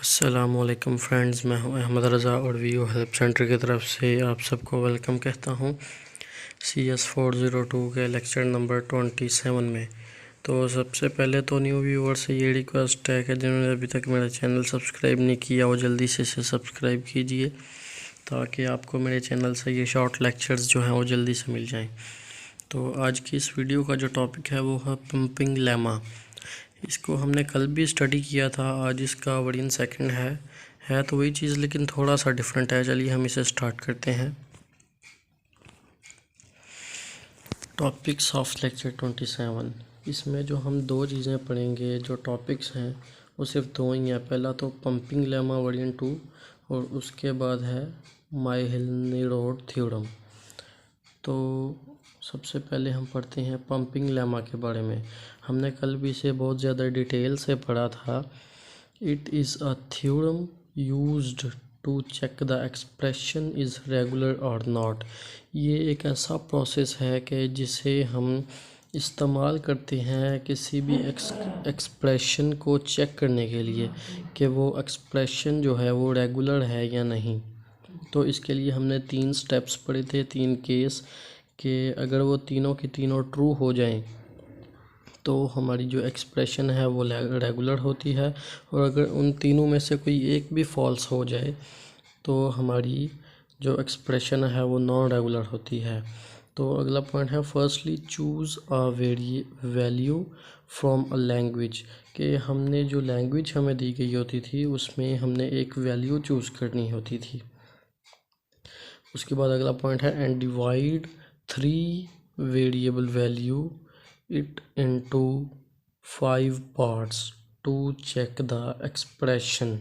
अस्सलामुअलैकुम फ्रेंड्स, मैं हूं अहमद रज़ा और वीओ हेल्प सेंटर की तरफ से आप सबको वेलकम कहता हूं CS402 के लेक्चर नंबर 27 में। तो सबसे पहले तो न्यू व्यूअर से ये रिक्वेस्ट है कि जिन्होंने अभी तक मेरा चैनल सब्सक्राइब नहीं किया वो जल्दी से इसे सब्सक्राइब कीजिए ताकि आपको मेरे चैनल से ये शॉर्ट लेक्चर्स जो हैं वो जल्दी से मिल जाएँ। तो आज की इस वीडियो का जो टॉपिक है वो है पंपिंग लेमा। इसको हमने कल भी स्टडी किया था, आज इसका वर्जन सेकंड है तो वही चीज़ लेकिन थोड़ा सा डिफरेंट है। चलिए हम इसे स्टार्ट करते हैं। टॉपिक्स ऑफ लेक्चर 27, इसमें जो हम दो चीज़ें पढ़ेंगे, जो टॉपिक्स हैं वो सिर्फ दो ही हैं। पहला तो पंपिंग लेमा वर्जन 2 और उसके बाद है माइहेल-नीरोड थ्योरम। तो सबसे पहले हम पढ़ते हैं पंपिंग लेमा के बारे में। हमने कल भी इसे बहुत ज़्यादा डिटेल से पढ़ा था। It is a theorem used to check the expression is regular और नॉट। ये एक ऐसा प्रोसेस है कि जिसे हम इस्तेमाल करते हैं किसी भी एक्सप्रेशन को चेक करने के लिए कि वो एक्सप्रेशन जो है वो रेगुलर है या नहीं। तो इसके लिए हमने 3 स्टेप्स पढ़े थे, 3 केस कि अगर वो तीनों की तीनों ट्रू हो जाएं तो हमारी जो एक्सप्रेशन है वो रेगुलर होती है, और अगर उन तीनों में से कोई एक भी फॉल्स हो जाए तो हमारी जो एक्सप्रेशन है वो नॉन रेगुलर होती है। तो अगला पॉइंट है firstly choose a value from a language, कि हमने जो लैंग्वेज हमें दी गई होती थी उसमें हमने एक वैल्यू चूज़ करनी होती थी। उसके बाद अगला पॉइंट है and divide 3 variable value it into 5 parts to check the expression,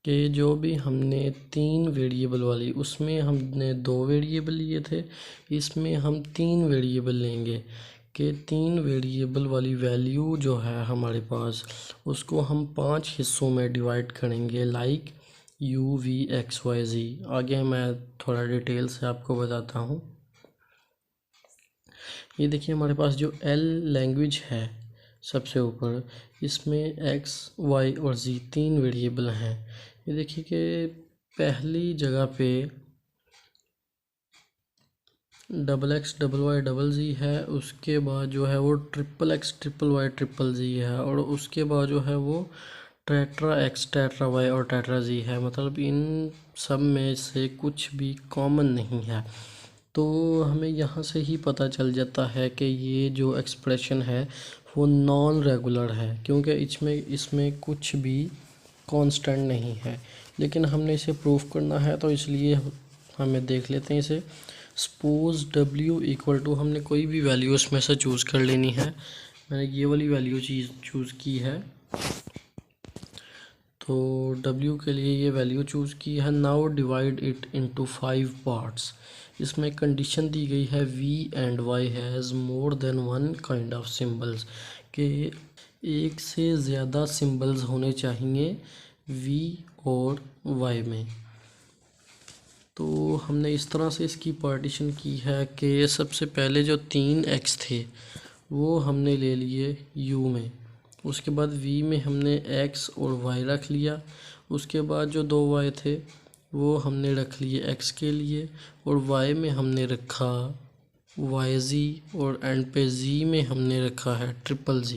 कि जो भी हमने 3 वेरिएबल वाली, उसमें हमने 2 वेरिएबल लिए थे, इसमें हम 3 वेरिएबल लेंगे कि 3 वेरिएबल वाली वैल्यू जो है हमारे पास उसको हम 5 हिस्सों में डिवाइड करेंगे, लाइक UVXYZ। आगे मैं थोड़ा डिटेल से आपको बताता हूँ। ये देखिए हमारे पास जो L लैंग्वेज है सबसे ऊपर, इसमें X, Y और Z 3 वेरिएबल हैं। ये देखिए कि पहली जगह पे XX, YY है, उसके बाद जो है वो XX, YY, ZZ है, और उसके बाद जो है वो टेट्रा X, टेट्रा Y और टेट्रा Z है। मतलब इन सब में से कुछ भी कॉमन नहीं है। तो हमें यहाँ से ही पता चल जाता है कि ये जो एक्सप्रेशन है वो नॉन रेगुलर है, क्योंकि इसमें कुछ भी कांस्टेंट नहीं है। लेकिन हमने इसे प्रूफ करना है तो इसलिए हमें देख लेते हैं इसे। सपोज W इक्वल टू, हमने कोई भी वैल्यू इसमें से चूज़ कर लेनी है। मैंने ये वाली वैल्यू चूज़ की है, तो W के लिए ये वैल्यू चूज़ की है। Now divide it into 5 parts. इसमें कंडीशन दी गई है V and Y has more than 1 kind of symbols, कि एक से ज़्यादा सिंबल्स होने चाहिए V और Y में। तो हमने इस तरह से इसकी पार्टीशन की है कि सबसे पहले जो 3 X थे वो हमने ले लिए U में, उसके बाद V में हमने X और Y रख लिया, उसके बाद जो 2 Y थे वो हमने रख लिए X के लिए, और Y में हमने रखा YZ, और एंड पे Z में हमने रखा है ZZZ।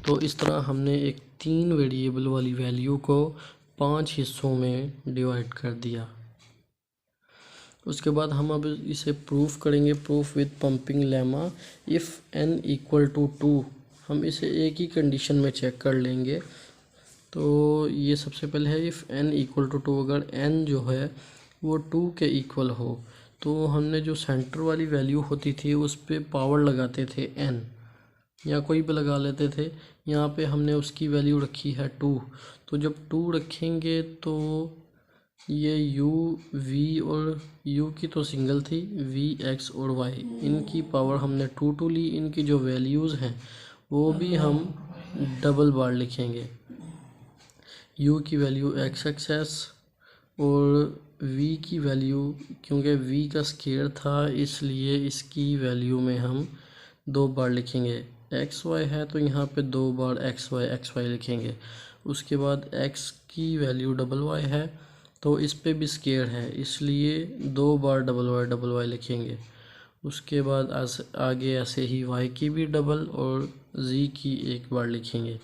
तो इस तरह हमने एक 3 वेरिएबल वाली वैल्यू को 5 हिस्सों में डिवाइड कर दिया। उसके बाद हम अब इसे प्रूफ करेंगे, proof with pumping lemma. If n equal to 2, हम इसे एक ही कंडीशन में चेक कर लेंगे। तो ये सबसे पहले है इफ़ n इक्वल टू 2, अगर n जो है वो 2 के इक्वल हो, तो हमने जो सेंटर वाली वैल्यू होती थी उस पर पावर लगाते थे n, या कोई भी लगा लेते थे। यहाँ पे हमने उसकी वैल्यू रखी है 2, तो जब 2 रखेंगे तो ये U, V और U की तो सिंगल थी, V, X और Y, इनकी पावर हमने 2 ली। इनकी जो वैल्यूज़ हैं वो भी हम डबल बार लिखेंगे। U की वैल्यू XXS और V की वैल्यू, क्योंकि V का स्केयर था इसलिए इसकी वैल्यू में हम 2 बार लिखेंगे। XY है तो यहाँ पे 2 बार XY लिखेंगे। उसके बाद x की वैल्यू डबल y है तो इस पे भी स्केयर है, इसलिए 2 बार डबल वाई लिखेंगे। उसके बाद आगे ऐसे ही y की भी डबल और z की एक बार लिखेंगे।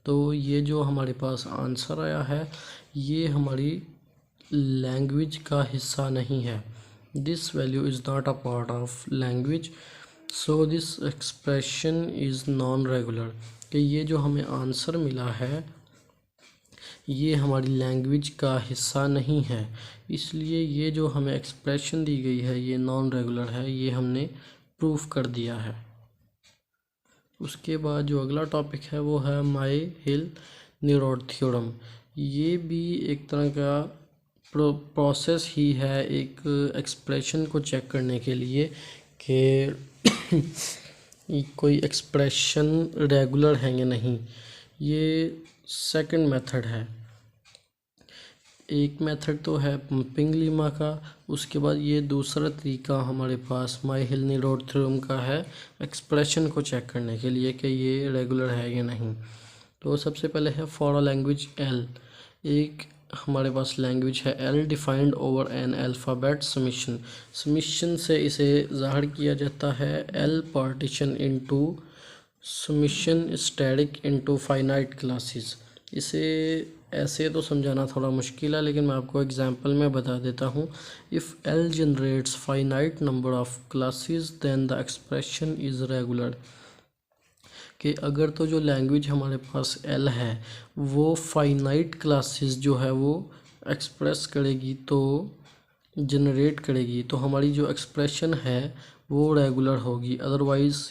तो ये जो हमारे पास आंसर आया है ये हमारी लैंग्वेज का हिस्सा नहीं है। This value is not a part of language, so this expression is non regular. कि ये जो हमें आंसर मिला है ये हमारी लैंग्वेज का हिस्सा नहीं है, इसलिए ये जो हमें एक्सप्रेशन दी गई है ये नॉन रेगुलर है, ये हमने प्रूफ कर दिया है। उसके बाद जो अगला टॉपिक है वो है माय-हिल-नीरोड थ्योरम। ये भी एक तरह का प्रोसेस ही है एक एक्सप्रेशन को चेक करने के लिए कि कोई एक्सप्रेशन रेगुलर है या नहीं। ये सेकंड मेथड है। एक मेथड तो है पंपिंग लीमा का, उसके बाद ये दूसरा तरीका हमारे पास माय-हिल-नीरोड थ्योरम का है एक्सप्रेशन को चेक करने के लिए कि ये रेगुलर है या नहीं। तो सबसे पहले है फॉर अ लैंग्वेज एल। एक हमारे पास लैंग्वेज है L defined over N alphabet summation. Summation से इसे ज़ाहिर किया जाता है L partition into summation static into finite classes. इसे ऐसे तो समझाना थोड़ा मुश्किल है, लेकिन मैं आपको एग्जांपल में बता देता हूँ। If L generates finite number of classes then the expression is regular. कि अगर तो जो लैंग्वेज हमारे पास एल है वो फाइनाइट क्लासेस जो है वो एक्सप्रेस करेगी, तो जनरेट करेगी, तो हमारी जो एक्सप्रेशन है वो रेगुलर होगी, अदरवाइज़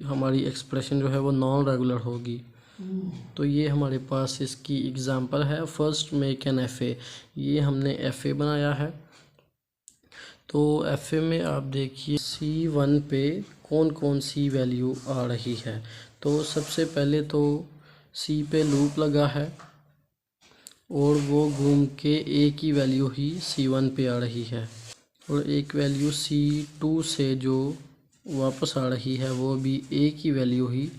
हमारी एक्सप्रेशन जो है वो नॉन रेगुलर होगी। तो ये हमारे पास इसकी एग्जांपल है। First make an F A. ये हमने एफ ए बनाया है। तो एफ ए में आप देखिए C1 पे कौन कौन सी वैल्यू आ रही है। तो सबसे पहले तो C पे लूप लगा है और वो घूम के A की वैल्यू ही C1 पे आ रही है, और एक वैल्यू C2 से जो वापस आ रही है वो भी A की वैल्यू ही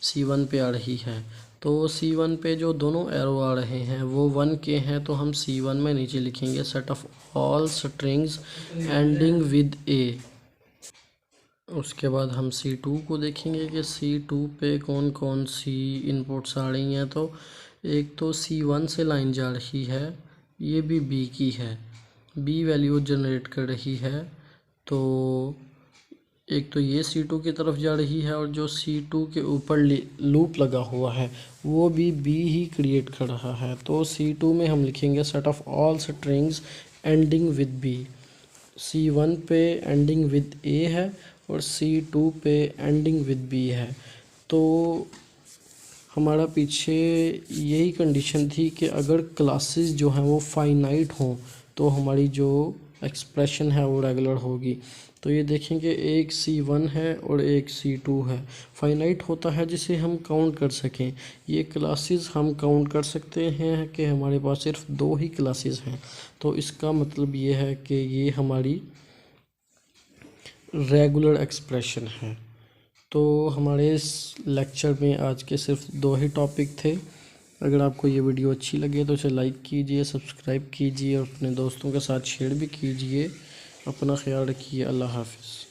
C1 पे आ रही है। तो C1 पे जो दोनों एरो आ रहे हैं वो 1 के हैं, तो हम C1 में नीचे लिखेंगे set of all strings ending with A। उसके बाद हम C2 को देखेंगे कि C2 पे कौन कौन सी इनपुट्स आ रही हैं। तो एक तो C1 से लाइन जा रही है, ये भी B की है, B वैल्यू जनरेट कर रही है। तो एक तो ये C2 की तरफ जा रही है, और जो C2 के ऊपर लूप लगा हुआ है वो भी B ही क्रिएट कर रहा है। तो C2 में हम लिखेंगे set of all strings ending with B। C1 पे एंडिंग विद A है और C2 पे एंडिंग विद B है। तो हमारा पीछे यही कंडीशन थी कि अगर क्लासेस जो हैं वो फाइनाइट हों तो हमारी जो एक्सप्रेशन है वो रेगुलर होगी। तो ये देखेंगे एक C1 है और एक C2 है। फाइनाइट होता है जिसे हम काउंट कर सकें। ये क्लासेस हम काउंट कर सकते हैं कि हमारे पास सिर्फ 2 ही क्लासेस हैं। तो इसका मतलब ये है कि ये हमारी रेगुलर एक्सप्रेशन है। तो हमारे इस लेक्चर में आज के सिर्फ 2 ही टॉपिक थे। अगर आपको ये वीडियो अच्छी लगे तो इसे लाइक कीजिए, सब्सक्राइब कीजिए और अपने दोस्तों के साथ शेयर भी कीजिए। अपना ख्याल रखिए। अल्लाह हाफ़िज़।